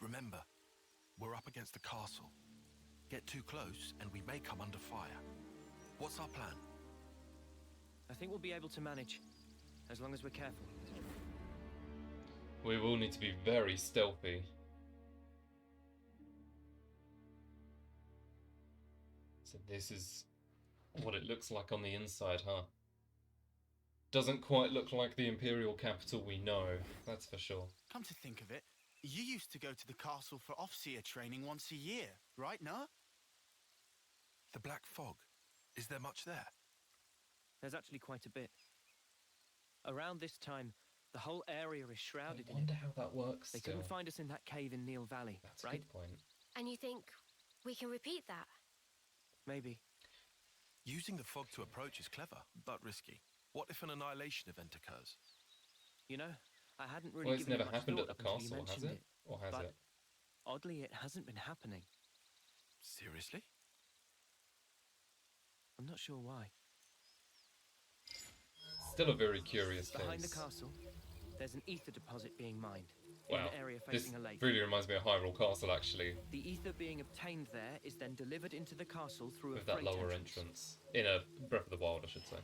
Remember, we're up against the castle. Get too close and we may come under fire. What's our plan? I think we'll be able to manage, as long as we're careful. We will need to be very stealthy. So this is what it looks like on the inside, huh? Doesn't quite look like the Imperial capital we know, that's for sure. Come to think of it, you used to go to the castle for Offseer training once a year, right, no? The Black Fog. Is there much there? There's actually quite a bit. Around this time, the whole area is shrouded I in wonder it. how that works They still. couldn't find us in that cave in Neil Valley, That's a right? good point. And you think we can repeat that? Maybe. Using the fog to approach is clever, but risky. What if an annihilation event occurs? You know, I hadn't really Well, it's given never it much happened at thought the up until you castle, has mentioned it? Or has but it? oddly, it hasn't been happening. Seriously? I'm not sure why. Still a very curious Behind case. the castle, there's an ether deposit being mined Wow, in an area this facing a lake. really reminds me of Hyrule Castle, actually, The ether being obtained there is then delivered into the castle through with a that freight lower entrance. In a Breath of the Wild, I should say.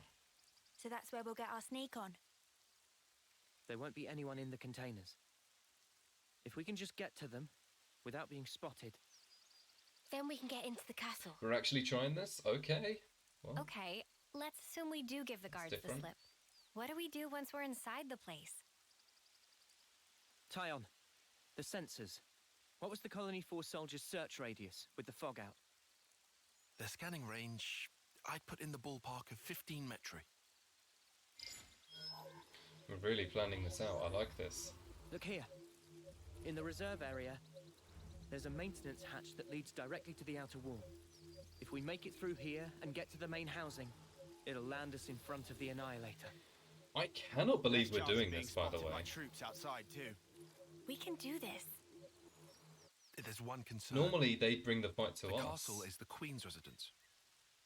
So that's where we'll get our sneak on. There won't be anyone in the containers. If we can just get to them without being spotted. Then we can get into the castle. We're actually trying this? Okay. Well, Okay, let's assume we do give the guards the different. slip. What do we do once we're inside the place? Tyon, the sensors. What was the Colony Force soldiers' search radius with the fog out? Their scanning range, I'd put in the ballpark of 15 metri. we're really planning this out. I like this. Look here. In the reserve area, there's a maintenance hatch that leads directly to the outer wall. If we make it through here and get to the main housing, it'll land us in front of the Annihilator. I cannot believe Less we're chance of doing being this, by the spotted way. by troops outside too. We can do this. There's one concern. Normally, they'd bring the fight to the us. castle is the Queen's residence.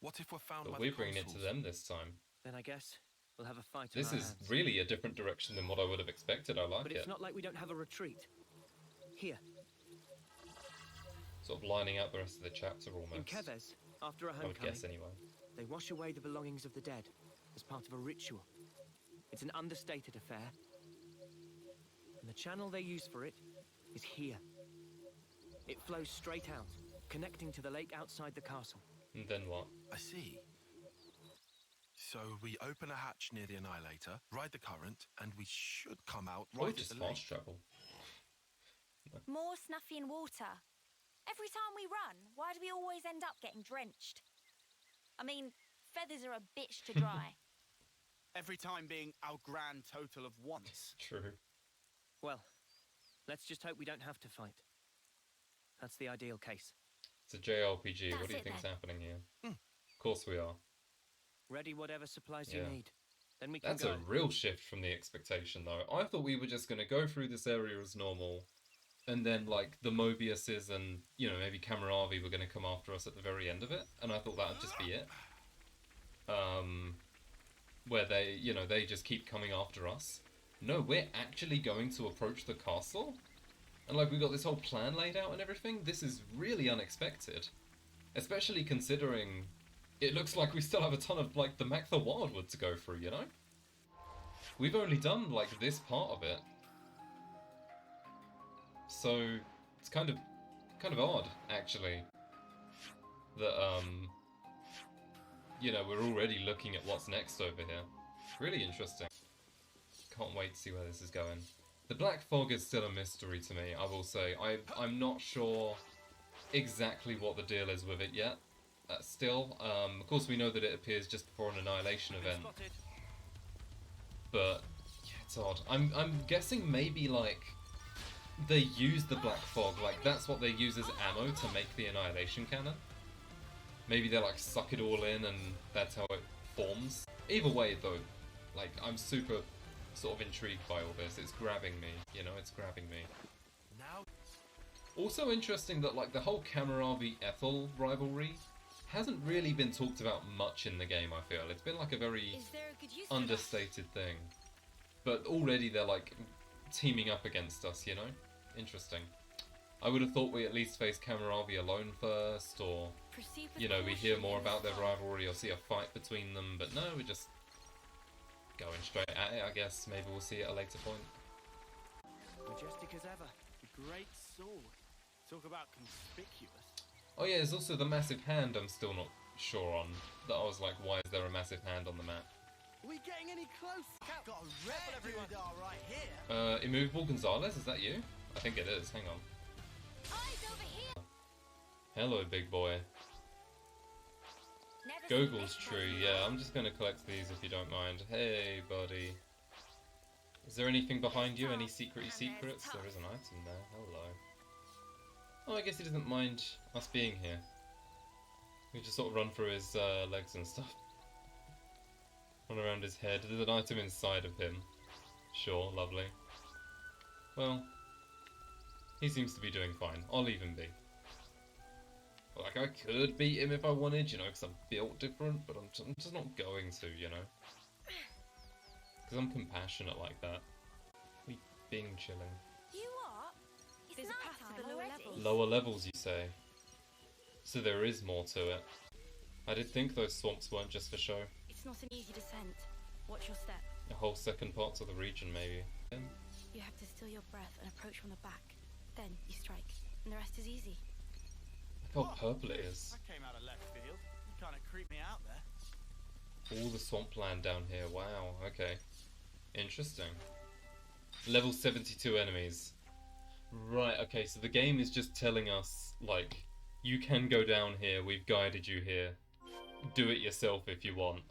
What if we're found But by we're the bringing it to consuls? them this time. Then I guess we'll have a fight This on our is hands. really a different direction than what I would have expected. I like But it. it's not like we don't have a retreat. Here, Sort of lining out the rest of the chapter almost. in Keves, after a I would homecoming, guess anyway. they wash away the belongings of the dead as part of a ritual. It's an understated affair. And the channel they use for it is here. It flows straight out, connecting to the lake outside the castle. And then what? I see. So we open a hatch near the Annihilator, ride the current, and we should come out Or right just at the lake. fast travel. More snuffy and water. Every time we run, why do we always end up getting drenched? I mean, feathers are a bitch to dry. Every time being our grand total of once. True. Well, let's just hope we don't have to fight. That's the ideal case. It's a JRPG. That's What do you it think's then. happening here? Of course we are. Ready whatever supplies Yeah. you need. Then we can That's go. a real shift from the expectation, though. I thought we were just going to go through this area as normal, and then, like, the Mobiuses and, you know, maybe Kamaravi were going to come after us at the very end of it, and I thought that would just be it. Where they, you know, they just keep coming after us. No, we're actually going to approach the castle? And, like, we got this whole plan laid out and everything? This is really unexpected. Especially considering it looks like we still have a ton of, like, the Maktha Wildwood to go through, you know? We've only done, like, this part of it. So, it's kind of odd, actually, that, you know, we're already looking at what's next over here. Really interesting. Can't wait to see where this is going. The Black Fog is still a mystery to me, I will say. I'm not sure exactly what the deal is with it yet. Still, of course we know that it appears just before an Annihilation event, Spotted. but yeah, it's odd. I'm guessing maybe, like, they use the Black Fog, like, that's what they use as ammo to make the Annihilation cannon. Maybe they, like, suck it all in and that's how it forms. Either way, though, like, I'm super sort of intrigued by all this. It's grabbing me, you know, it's grabbing me. Now, Also interesting that, like, the whole Kamaravi-Ethel rivalry hasn't really been talked about much in the game, I feel. It's been, like, a very Is there a good use for that? understated thing. But already they're, like, teaming up against us, you know? Interesting. I would have thought we at least face Kamaravi alone first, or, Proceed with you know, we hear caution more in about this their rivalry or see a fight between them, but no, we're just going straight at it, I guess. Maybe we'll see at a later point. Majestic as ever. A great sword. Talk about conspicuous. Oh yeah, there's also the massive hand I'm still not sure on. That I was like, why is there a massive hand on the map? Are we getting any closer? Got a red doodah right here. Immovable Gonzalez, is that you? I think it is, hang on. Eyes over here. Hello, big boy. Never seen Gogol's this tree, one. yeah, I'm just gonna collect these if you don't mind. Hey, buddy. Is there anything behind you? Any secrety secrets? There is an item there, hello. Oh, I guess he doesn't mind us being here. We just sort of run through his legs and stuff. Run around his head. There's an item inside of him. Sure, lovely. Well, he seems to be doing fine. I'll leave him be. Like, I could beat him if I wanted, you know, because I'm built different, but I'm just not going to, you know. Because I'm compassionate like that. We being chilling. You are? It's There's a path to the nighttime lower already. levels. Lower levels, you say? So there is more to it. I did think those swamps weren't just for show. It's not an easy descent. Watch your step. A whole second part of the region, maybe. You have to still your breath and approach from the back. Then you strike, and the rest is easy. Look how purple it is. I came out of left field. You kind of creeped me out there. All the swampland down here. Wow, okay. Interesting. Level 72 enemies. Right, okay, so the game is just telling us, like, you can go down here, we've guided you here. Do it yourself if you want.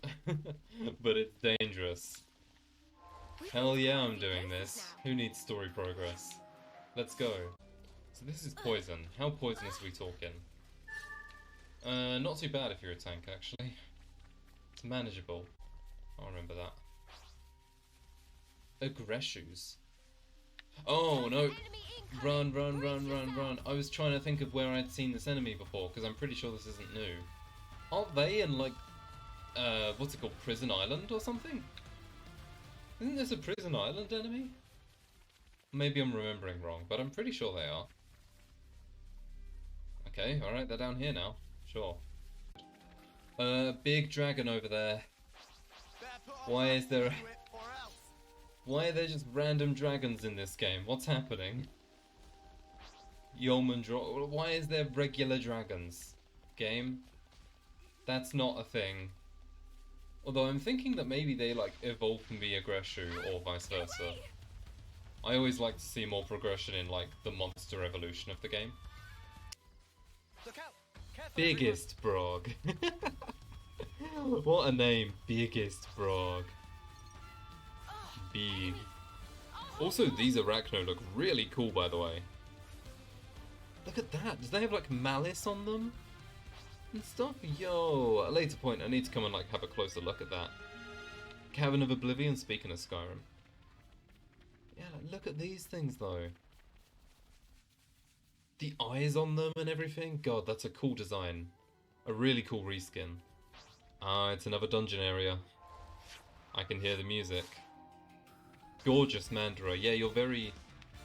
But it's dangerous. Hell yeah, I'm doing this. Who needs story progress? Let's go. So this is poison. How poisonous are we talking? Not too bad if you're a tank, actually. It's manageable. I'll remember that. Aggressions. Oh, no. Run, run, run, run, run. I was trying to think of where I'd seen this enemy before, because I'm pretty sure this isn't new. Aren't they in, like, what's it called, Prison Island or something? Isn't this a Prison Island enemy? Maybe I'm remembering wrong, but I'm pretty sure they are. Okay, alright, they're down here now. Sure. Big dragon over there. Why is there... Why are there just random dragons in this game? What's happening? Yeoman draw. Why is there regular dragons? Game? That's not a thing. Although I'm thinking that maybe they like evolve from the Aggreshu or vice versa. I always like to see more progression in like the monster evolution of the game. Look out! Careful, Biggest Brog. What a name, Biggest Brog. Big. Also, these Arachno look really cool, by the way. Look at that. Do they have like malice on them and stuff? Yo, at a later point, I need to come and like have a closer look at that. Cavern of Oblivion. Speaking of Skyrim. Yeah, like, look at these things though. The eyes on them and everything. God, that's a cool design. A really cool reskin. Ah, it's another dungeon area. I can hear the music. Gorgeous Mandara. Yeah, you're very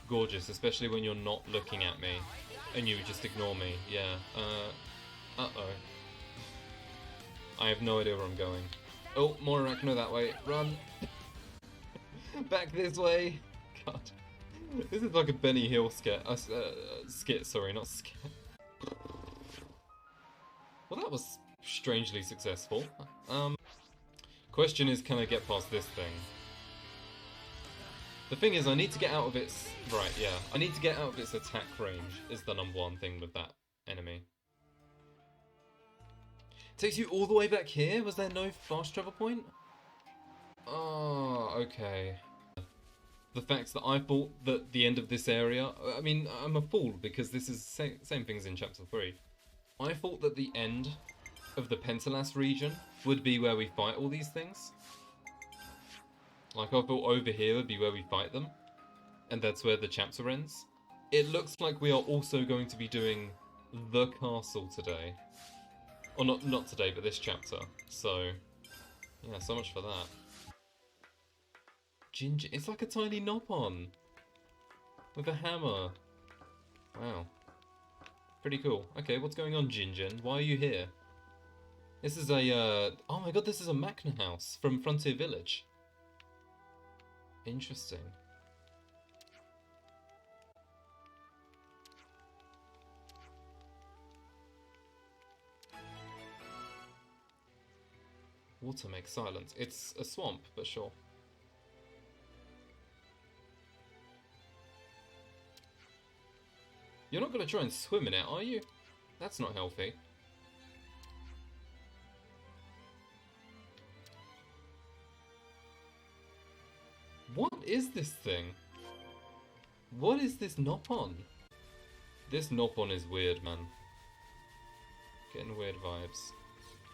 gorgeous, especially when you're not looking at me and you just ignore me. Yeah. Uh-oh. I have no idea where I'm going. Oh, more Arachno that way. Run! Back this way! God. This is like a Benny Hill skit. Skit, sorry, not skit. Well, that was strangely successful. Question is, can I get past this thing? The thing is, I need to get out of its... Right, yeah. I need to get out of its attack range, is the number one thing with that enemy. Takes you all the way back here? Was there no fast travel point? Oh, okay. The fact that I thought that the end of this area... I mean, I'm a fool, because this is same things in Chapter 3. I thought that the end of the Pentelas region would be where we fight all these things. Like, I thought over here would be where we fight them. And that's where the chapter ends. It looks like we are also going to be doing the castle today. Or not today, but this chapter. So, yeah, so much for that. Ginger, it's like a tiny Nopon. With a hammer. Wow. Pretty cool. Okay, what's going on, Jinjin? Why are you here? This is a, oh my god, this is a Maktha house from Frontier Village. Interesting. Water makes silence. It's a swamp, but sure. You're not going to try and swim in it, are you? That's not healthy. What is this thing? What is this Nopon? This Nopon is weird, man. Getting weird vibes.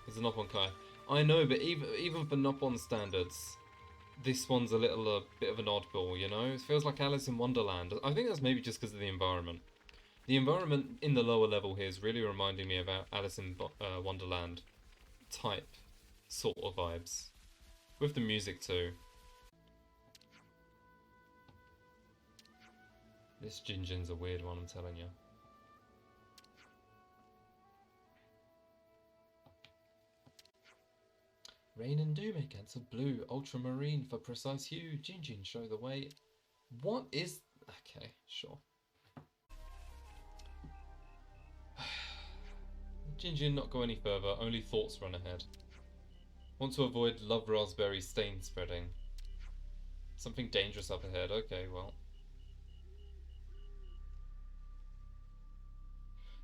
There's a Nopon Kai. I know, but even for Nopon standards, this one's a little bit of an oddball, you know? It feels like Alice in Wonderland. I think that's maybe just because of the environment. The environment in the lower level here is really reminding me of Alice in Wonderland type sort of vibes. With the music too. This Jinjin's a weird one, I'm telling you. Rain and dew make ants of blue, ultramarine for precise hue. Jinjin, show the way. What is... Okay, sure. Jinjin not go any further, only thoughts run ahead. Want to avoid love raspberry stain spreading. Something dangerous up ahead, okay, well.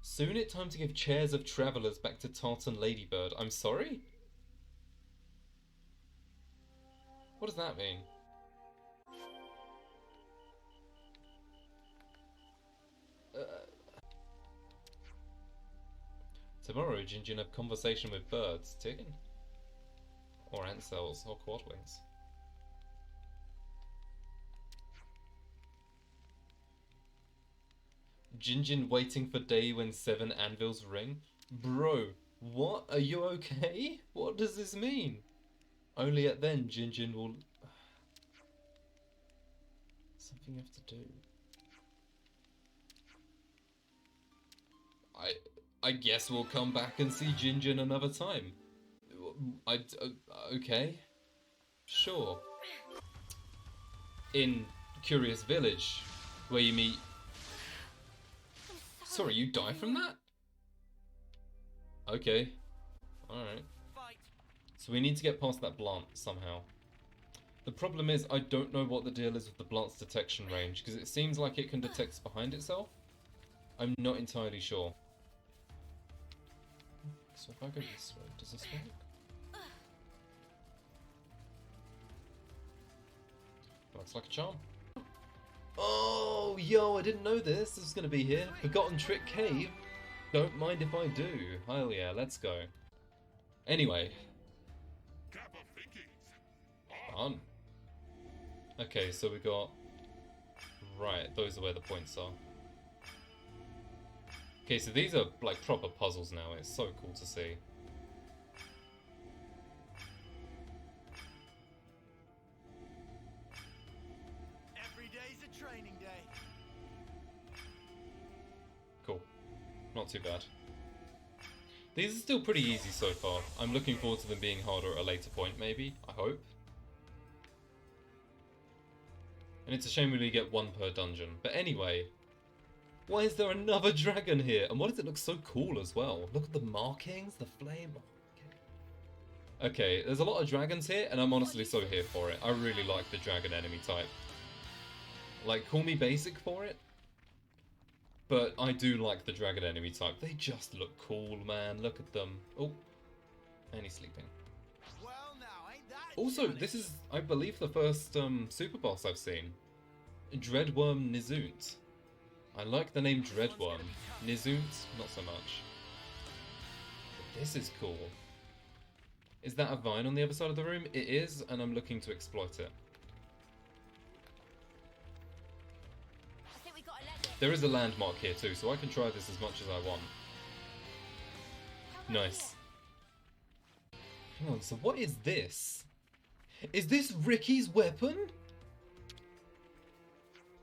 Soon it's time to give chairs of travellers back to Tartan Ladybird. I'm sorry? What does that mean? Tomorrow, Jinjin have conversation with birds. Tiggin? Or ant cells, or quadwings. Jinjin waiting for day when 7 anvils ring? Bro, what? Are you okay? What does this mean? Only at then Jinjin will... Something you have to do. I guess we'll come back and see Jinjin another time. Okay. Sure. In Curious Village, where you meet... Sorry, you die from that? Okay. Alright. So we need to get past that Blant somehow. The problem is, I don't know what the deal is with the Blant's detection range, because it seems like it can detect behind itself. I'm not entirely sure. So if I go this way, does this work? Looks like a charm. Oh, yo, I didn't know this was going to be here. Forgotten Trick Cave. Don't mind if I do. Hell yeah, let's go. Anyway. Fun. Okay, so we got... Right, those are where the points are. Okay, so these are like proper puzzles now. It's so cool to see. Every day's a training day. Cool. Not too bad. These are still pretty easy so far. I'm looking forward to them being harder at a later point, maybe. I hope. And it's a shame we only get one per dungeon. But anyway... Why is there another dragon here? And why does it look so cool as well? Look at the markings, the flame. Okay, there's a lot of dragons here, and I'm honestly so here for it. I really like the dragon enemy type. Like, call me basic for it, but I do like the dragon enemy type. They just look cool, man. Look at them. Oh, and he's sleeping. Well, now, ain't that Also, this is, I believe, the first super boss I've seen. Dreadworm Nizunt. I like the name Dreadworm. Nizunt, not so much. But this is cool. Is that a vine on the other side of the room? It is, and I'm looking to exploit it. There is a landmark here too, so I can try this as much as I want. Nice. Hang on, so what is this? Is this Ricky's weapon?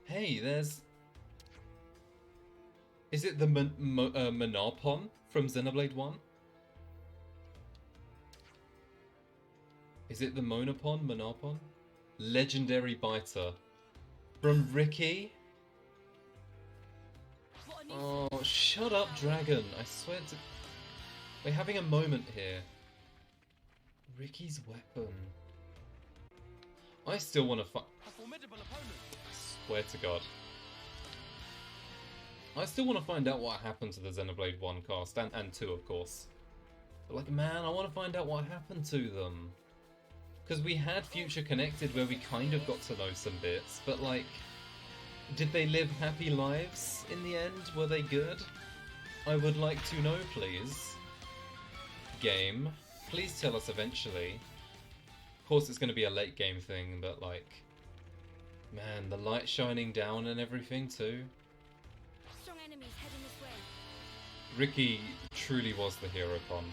Hey, there's... Is it the Monopon from Xenoblade 1? Is it the Monopon? Legendary Biter. From Ricky? Oh, shut up, Dragon. I swear to... We're having a moment here. Ricky's weapon. I still want to fight... Swear to God. I still want to find out what happened to the Xenoblade 1 cast, and 2 of course. But like, man, I want to find out what happened to them. Because we had Future Connected where we kind of got to know some bits, but like... Did they live happy lives in the end? Were they good? I would like to know, please. Game. Please tell us eventually. Of course it's going to be a late game thing, but like... Man, the light shining down and everything too. Strong enemies heading this way. Ricky truly was the hero con.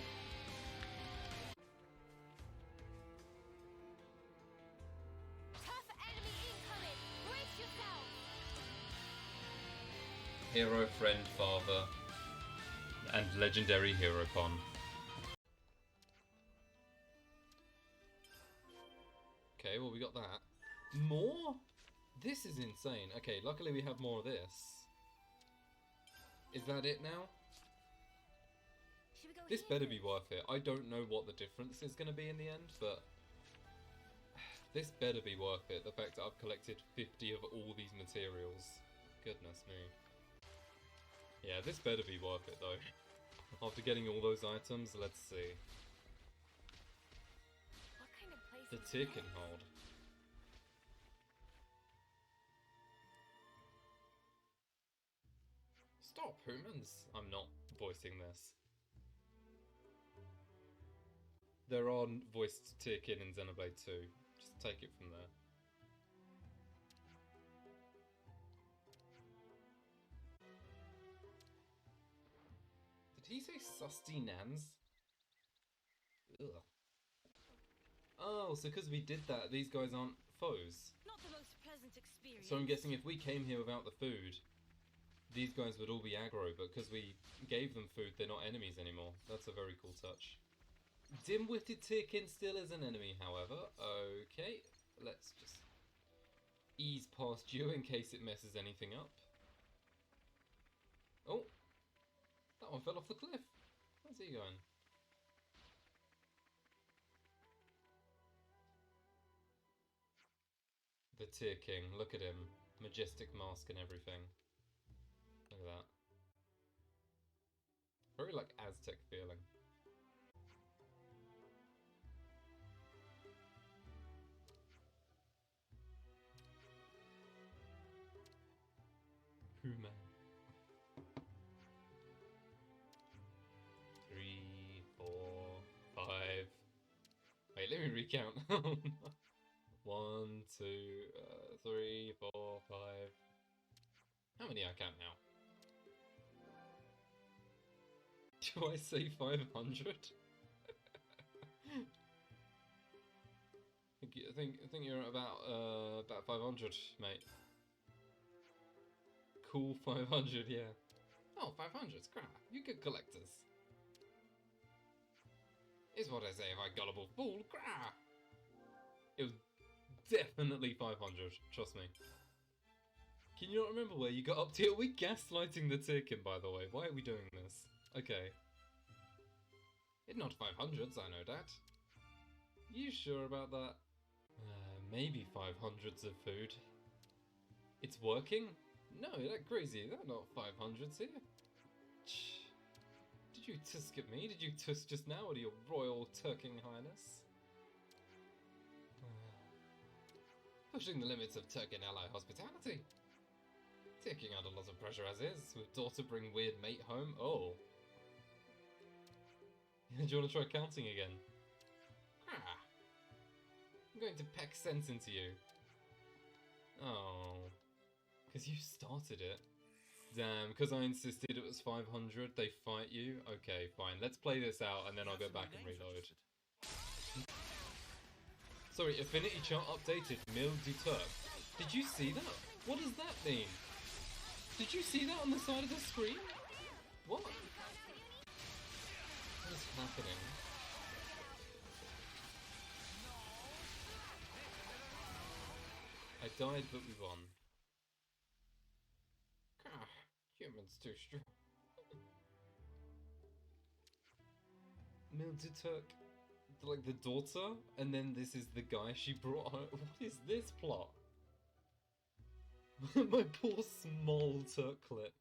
Tough enemy incoming! Brace yourself! Hero, friend, father, and legendary hero con. Okay, well we got that. More? This is insane. Okay, luckily we have more of this. Is that it now? Should we go This here better first? be worth it. I don't know what the difference is going to be in the end, but... This better be worth it, the fact that I've collected 50 of all these materials. Goodness me. Yeah, this better be worth it though. After getting all those items, let's see. What kind of place The is tier this? can hold. Stop, humans! I'm not voicing this. There are voiced Tierkin in Xenoblade 2. Just take it from there. Did he say susty nans? Ugh. Oh, so because we did that, these guys aren't foes. Not the most pleasant experience. So I'm guessing if we came here without the food, these guys would all be aggro, but because we gave them food, they're not enemies anymore. That's a very cool touch. Dim-witted Tierkin still is an enemy, however. Okay, let's just ease past you in case it messes anything up. Oh, that one fell off the cliff. How's he going? The Tier King, look at him. Majestic mask and everything. Look at that. Very like Aztec feeling. Human. 3, 4, 5. Wait, let me recount. 1, 2, 3, 4, 5. How many I count now? Do I say 500? I think you're at about 500, mate. Cool 500, yeah. Oh, 500's crap. You good collectors. Is what I say if I gullible fool, crap. It was definitely 500, trust me. Can you not remember where you got up to? Are we gaslighting the Tierkin, by the way? Why are we doing this? Okay. It's not 500s, I know that. You sure about that? Maybe 500s of food. It's working? No, that crazy. They're not 500s here. Did you tusk at me? Did you tusk just now, or your royal Turking Highness? Pushing the limits of Turkin ally hospitality. Taking out a lot of pressure as is, with daughter bring weird mate home. Oh. Do you want to try counting again? Ah. I'm going to peck sense into you. Oh. Because you started it. Damn, because I insisted it was 500, they fight you? Okay, fine. Let's play this out and then I'll go back and reload. Sorry, Affinity chart updated. Mil du Turk. Did you see that? What does that mean? Did you see that on the side of the screen? What? What is happening? I died, but we won. Ah, humans too strong. Mildred took, like, the daughter, and then this is the guy she brought home. What is this plot? My poor small Turklet.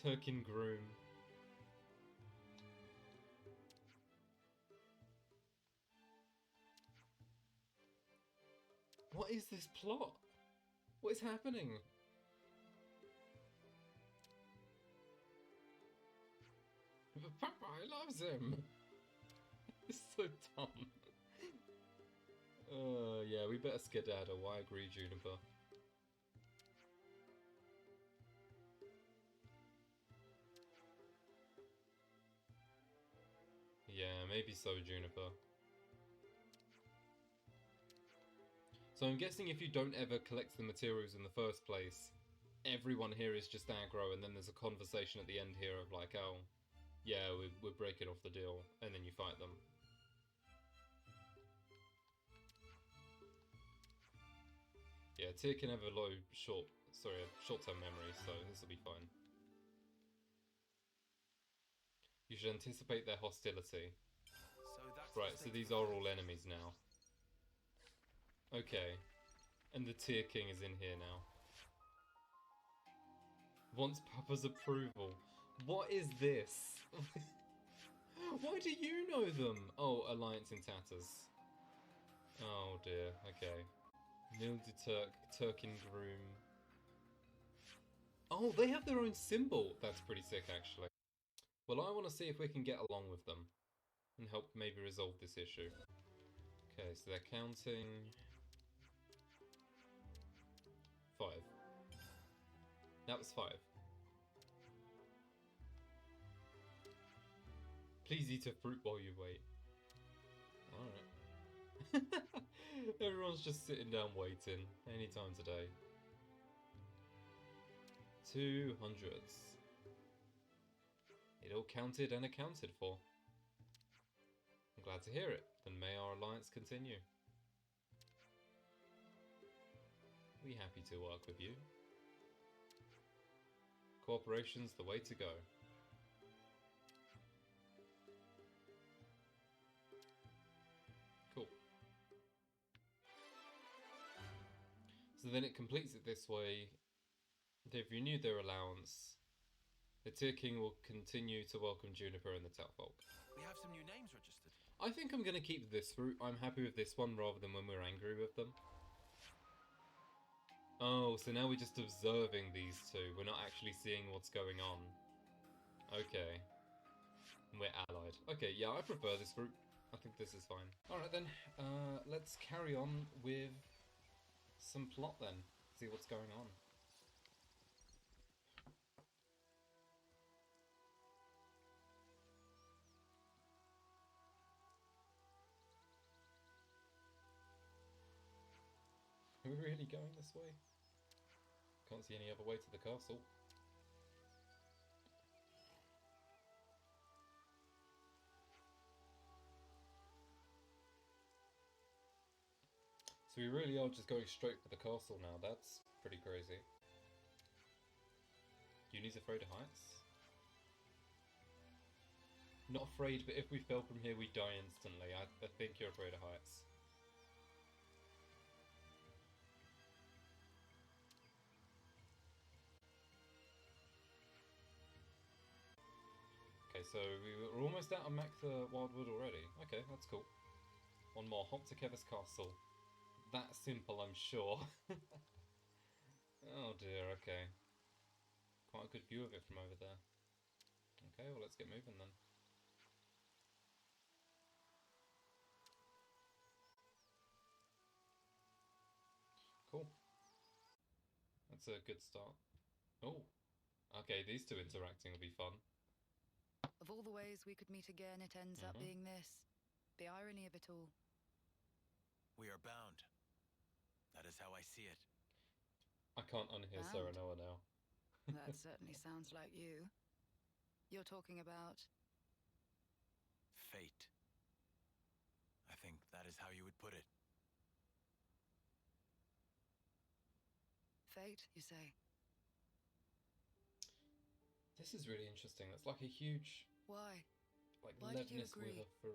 Turkin groom. What is this plot? What is happening? But Papa loves him. It's so dumb. Yeah, we better skedaddle. I agree, Juniper. Yeah, maybe so, Juniper. So I'm guessing if you don't ever collect the materials in the first place, everyone here is just aggro, and then there's a conversation at the end here of like, oh, yeah, we're breaking off the deal, and then you fight them. Yeah, Tyr can have a short-term memory, so this will be fine. You should anticipate their hostility. Right, so these are all enemies now. Okay. And the Tyr King is in here now. Wants Papa's approval. What is this? Why do you know them? Oh, Alliance in Tatters. Oh dear, okay. Mildred Turkin Groom. Oh, they have their own symbol. That's pretty sick, actually. Well, I want to see if we can get along with them and help maybe resolve this issue. Okay, so they're counting 5. That was 5. Please eat a fruit while you wait. Alright. Everyone's just sitting down waiting, any time today. 200s. It all counted and accounted for. I'm glad to hear it. Then may our alliance continue. We happy to work with you. Cooperation's the way to go. Cool. So then it completes it this way. They've renewed their allowance. The Tyr King will continue to welcome Juniper and the Talfolk. We have some new names registered. I think I'm going to keep this route. I'm happy with this one rather than when we're angry with them. Oh, so now we're just observing these two. We're not actually seeing what's going on. Okay. We're allied. Okay, yeah, I prefer this route. I think this is fine. Alright then, let's carry on with some plot then. See what's going on. Are we really going this way? Can't see any other way to the castle. So we really are just going straight for the castle now. That's pretty crazy. Uni's afraid of heights? Not afraid, but if we fell from here, we die instantly. I think you're afraid of heights. Okay, so we're almost out of Maktha Wildwood already. Okay, that's cool. One more, hop to Kevis Castle. That simple, I'm sure. Oh dear, okay. Quite a good view of it from over there. Okay, well let's get moving then. Cool. That's a good start. Oh, okay, these two interacting will be fun. Of all the ways we could meet again, it ends up being this. The irony of it all. We are bound. That is how I see it. I can't unhear Bound? Serenoa now. That certainly sounds like you. You're talking about... Fate. I think that is how you would put it. fate, you say? This is really interesting. That's like a huge, Why? like, Why did you Levnis with agree a to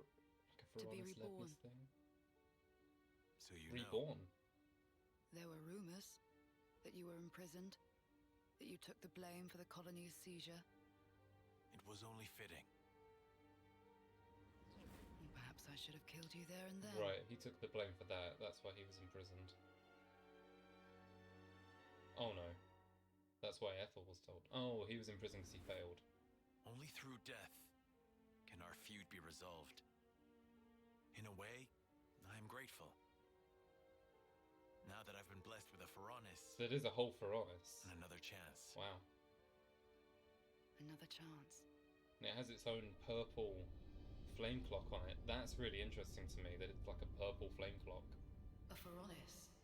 be Ferronis reborn? Levnis thing. So you know. Reborn. There were rumors that you were imprisoned, that you took the blame for the colony's seizure. It was only fitting. Perhaps I should have killed you there and then. Right, he took the blame for that. That's why he was imprisoned. Oh no. That's why Ethel was told. Oh, he was in prison because he failed. Only through death can our feud be resolved. In a way, I am grateful. Now that I've been blessed with a Ferronis So it is a whole Ferronis. and another chance. Wow. Another chance. And it has its own purple flame clock on it. That's really interesting to me, that it's like a purple flame clock. A Ferronis.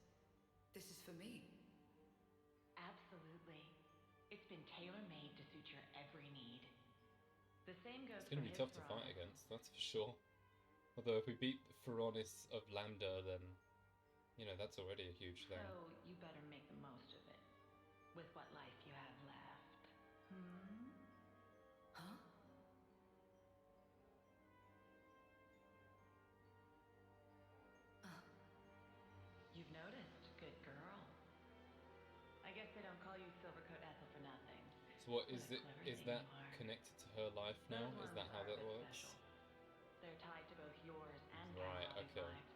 This is for me. Absolutely. It's been tailor-made to suit your every need. The same goes It's going to for be his tough to Ferronis. fight against, that's for sure. Although if we beat Ferronis of Lambda, then, you know, that's already a huge thing. So you better make the most of it. With what life you have left. Hmm? Huh? You've noticed, good girl. I guess they don't call you Silvercoat Ethel for nothing. So what What is a it? clever Is thing that you are. connected to her life now? Those Is that worms how are a that bit works? special. They're tied to both yours and Right, Catalog's okay. lives.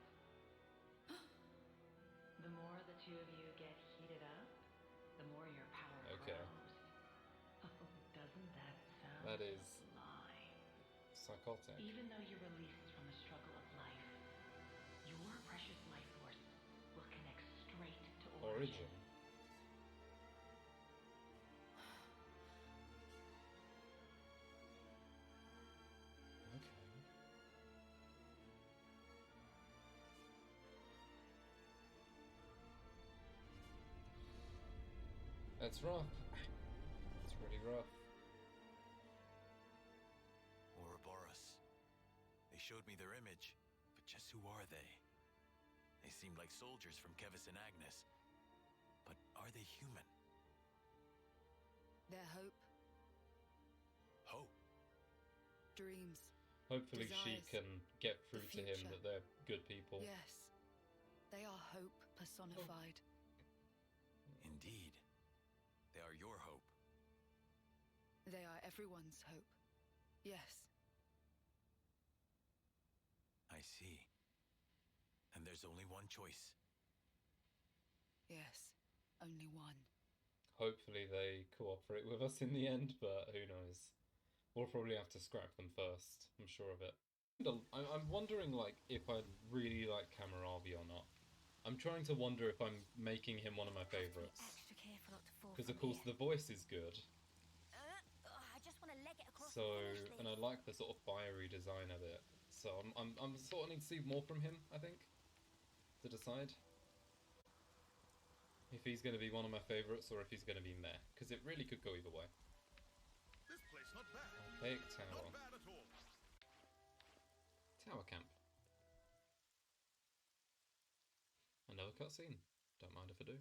The more the two of you get heated up, the more your power Okay. grows. Oh, doesn't that sound That is sublime? psychotic. Even though you're released from the struggle of life, your precious life force will connect straight to Origin. Okay. That's rough. It's really rough. Ouroboros. They showed me their image, but just who are they? They seemed like soldiers from Kevis and Agnes. But are they human? Their hope, Hope. dreams. Hopefully she Desires. can get through The to him future. that they're good people. Yes. They are hope personified. Indeed. They are your hope. They are everyone's hope. Yes. I see. And there's only one choice. Yes. Only one. Hopefully they cooperate with us in the end, but who knows. We'll probably have to scrap them first, I'm sure of it. I'm wondering, like, if I really like Hammurabi or not. I'm trying to wonder if I'm making him one of my favourites. Extra careful not to fall Because, from of course, here. the voice is good. I just want to leg it across So, the finish and I line. like the sort of fiery design of it. So I'm sort of need to see more from him, I think, to decide if he's going to be one of my favourites or if he's going to be meh. Because it really could go either way. This place not bad. Archaic Tower. Not bad at all. Tower camp. Another cutscene. Don't mind if I do.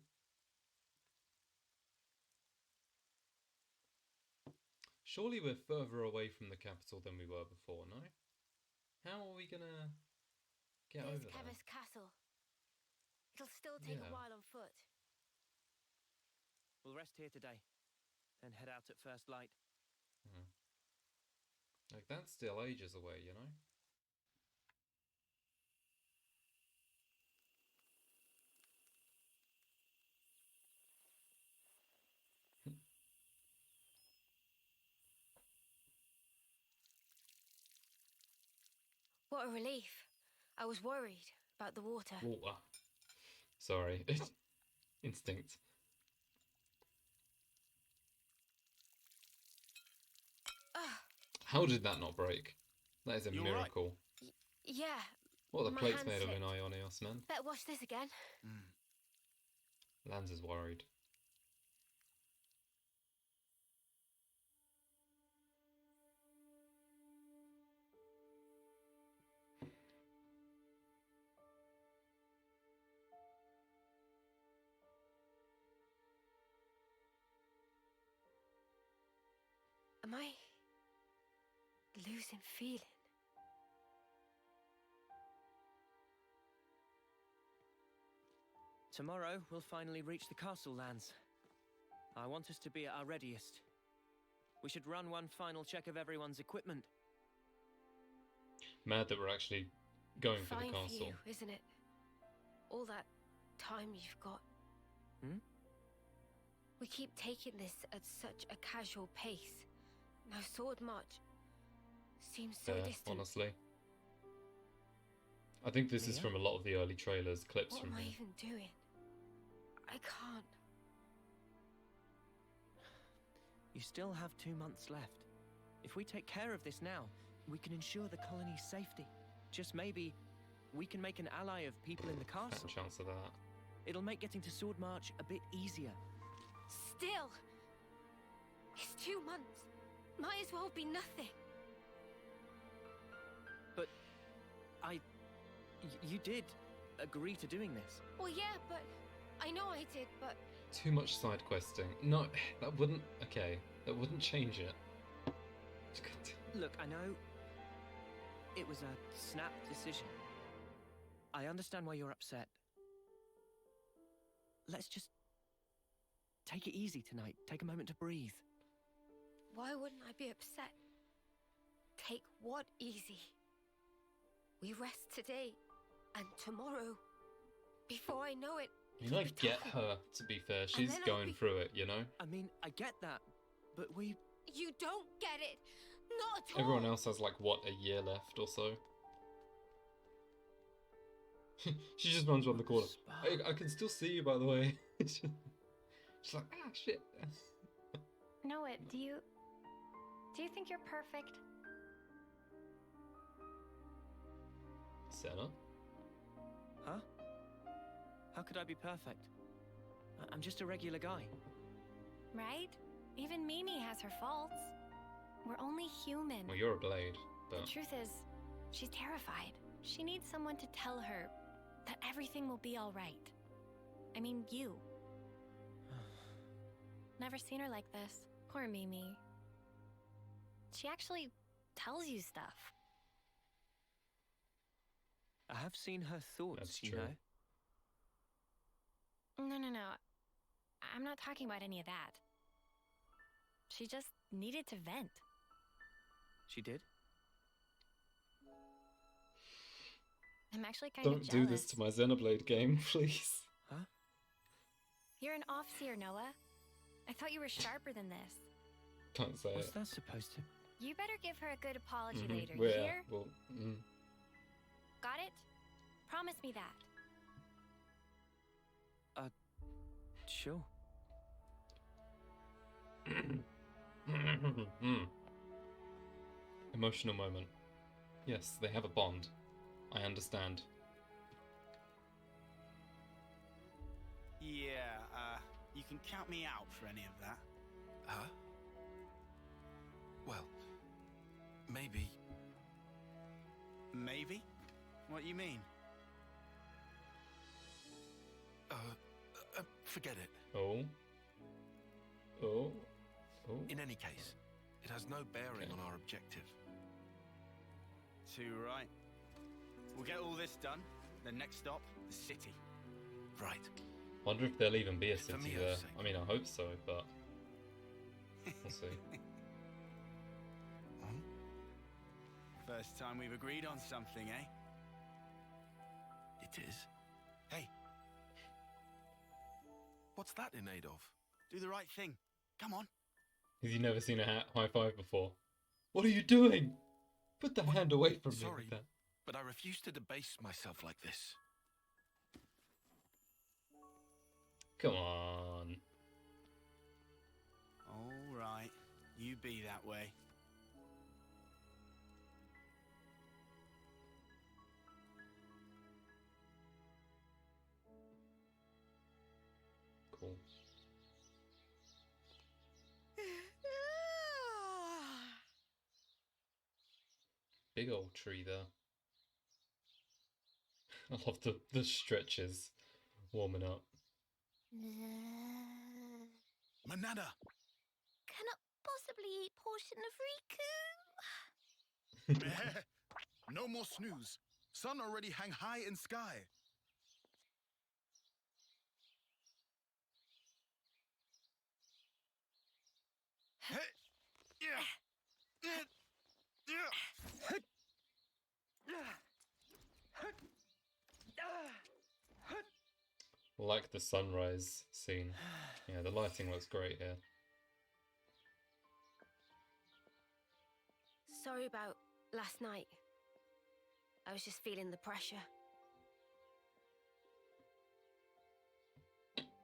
Surely we're further away from the capital than we were before, no? How are we gonna get There's over there? Kevis Castle. It'll still take Yeah. a while on foot. We'll rest here today, then head out at first light. Like, that's still ages away, you know? What a relief. I was worried about the water. Water. Sorry. Instinct. Ah, How did that not break? That is a You're right. miracle. yeah. What are the My plates hand made of in slipped. Ionios, man? Better watch this again. Lance is worried. Am I losing feeling? Tomorrow, we'll finally reach the castle lands. I want us to be at our readiest. We should run one final check of everyone's equipment. Mad that we're actually going for the Fine for castle. you, isn't it? All that time you've got. Hmm? We keep taking this at such a casual pace. Now Sword March seems so distant. Honestly. I think this is Mia? from a lot of the early trailers, clips What from am I here. even doing? I can't. You still have 2 months left. If we take care of this now, we can ensure the colony's safety. Just maybe, we can make an ally of people in the castle. Chance of that. It'll make getting to Sword March a bit easier. Still! It's 2 months. Might as well be nothing. But you did agree to doing this. Well, yeah, but I know I did, but Too much side questing. No, that wouldn't. Okay, that wouldn't change it. Look, I know it was a snap decision. I understand why you're upset. Let's just take it easy tonight. Take a moment to breathe. why wouldn't I be upset? Take what easy? We rest today, and tomorrow, before I know it. I mean, I get her, to be fair. She's then I'll going be- through it, you know? I mean, I get that, but we... You don't get it! Not at all! Everyone else has, like, what, a year left or so? She just runs around the corner. I can still see you, by the way. She's like, ah, shit. Noah, do you think you're perfect? Senna? Huh? How could I be perfect? I'm just a regular guy. Right? Even Mimi has her faults. We're only human. Well, you're a blade, The but... truth is, she's terrified. She needs someone to tell her that everything will be all right. I mean, you. Never seen her like this. Poor Mimi. She actually tells you stuff. I have seen her thoughts, That's you true. know? No. I'm not talking about any of that. She just needed to vent. She did? I'm actually kind of Don't jealous. do this to my Xenoblade game, please. Huh? You're an off-seer, Noah. I thought you were sharper than this. Don't say What's it. that supposed to... You better give her a good apology Mhm. later, you Well, hear? well, Got it? Promise me that. Sure. Emotional moment. Yes, they have a bond. I understand. Yeah, you can count me out for any of that. Huh? Well, maybe. Maybe? What do you mean? Forget it. Oh. Oh. Oh. In any case, it has no bearing on our objective. Too right. We'll get all this done. The next stop, the city. Right. Wonder if there'll even be a For city Mio's there. sake. I mean, I hope so, but we'll see. First time we've agreed on something, eh? It is. Hey. What's that in aid of? Do the right thing. Come on. Have you never seen a high five before? What are you doing? Put the hand away from me. Sorry, with that. but I refuse to debase myself like this. Come on. All right. You be that way. Cool. Big old tree there. I love the stretches warming up. Manana! Cannot possibly bubbly eat portion of Riku. No more snooze. Sun already hang high in sky. Like the sunrise scene. Yeah, the lighting looks great here. Sorry about last night. I was just feeling the pressure.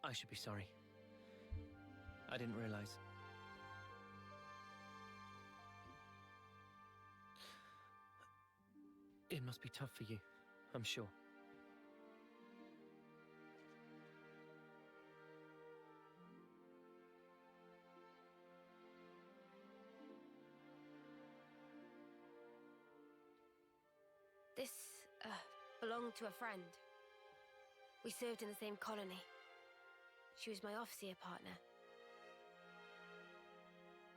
I should be sorry. I didn't realize. It must be tough for you, I'm sure. This, belonged to a friend. We served in the same colony. She was my officer partner.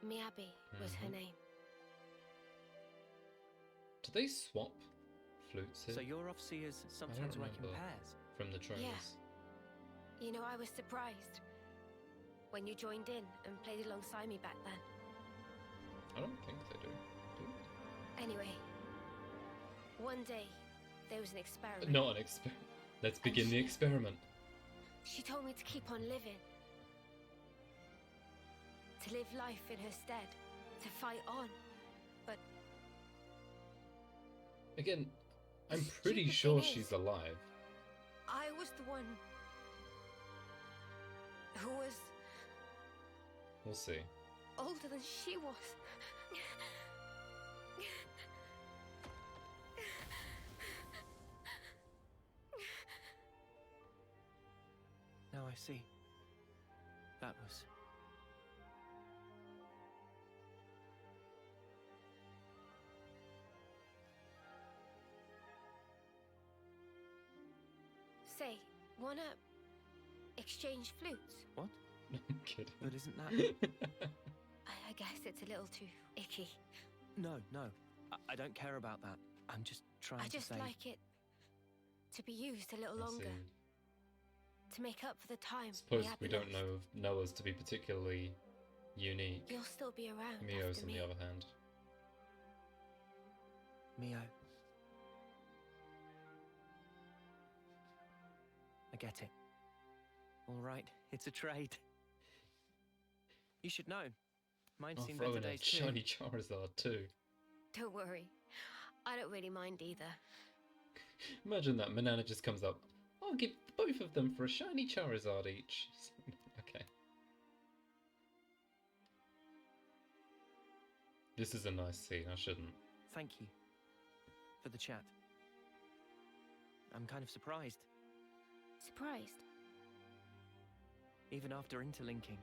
Miyabi was her name. Do they swap flutes here? So your officers sometimes work in remember. pairs? From the trailers? Yeah. You know, I was surprised when you joined in and played alongside me back then. I don't think they do. Anyway, one day there was an experiment. Not an experiment. Let's begin the experiment. She told me to keep on living. To live life in her stead. To fight on. But again, I'm pretty sure she's alive. I was the one who was We'll see. older than she was. Now I see. That was... Say, wanna exchange flutes? What? I'm kidding. But isn't that... I guess it's a little too icky. No. I don't care about that. I'm just trying I to just say... like it to be used a little I longer. see. To make up for the time. Suppose Miyabi we don't lost. know Noah's to be particularly unique. You'll still be around. Mio's after on me. the other hand. Mio. I get it. All right, it's a trade. You should know. Mine's I'll seen throw better in a days too. shiny Charizard too. Don't worry. I don't really mind either. Imagine that, Manana just comes up. I'll give both of them for a shiny Charizard each. Okay. This is a nice scene, I shouldn't. Thank you for the chat. I'm kind of surprised. Surprised? Even after interlinking,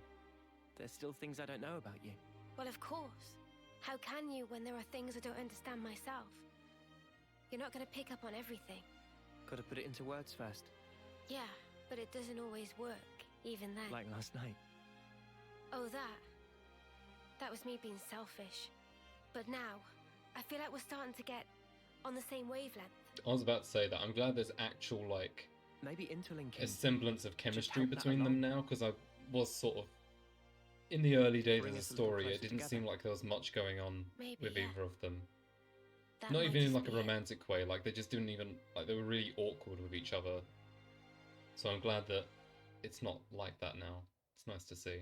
there's still things I don't know about you. Well, of course. How can you when there are things I don't understand myself? You're not going to pick up on everything. Gotta put it into words first. Yeah, but it doesn't always work, even then. Like last night. Oh, that. That was me being selfish. But now, I feel like we're starting to get on the same wavelength. I was about to say that. I'm glad there's actual, like, Maybe interlinking. a semblance of chemistry help that between them now, because I was sort of... In the early days Bring of the us a little story, it closer didn't together. seem like there was much going on Maybe, with yeah. either of them. That Not might even in just like a be it. romantic way, like they just didn't even, like they were really awkward with each other. So I'm glad that it's not like that now. It's nice to see.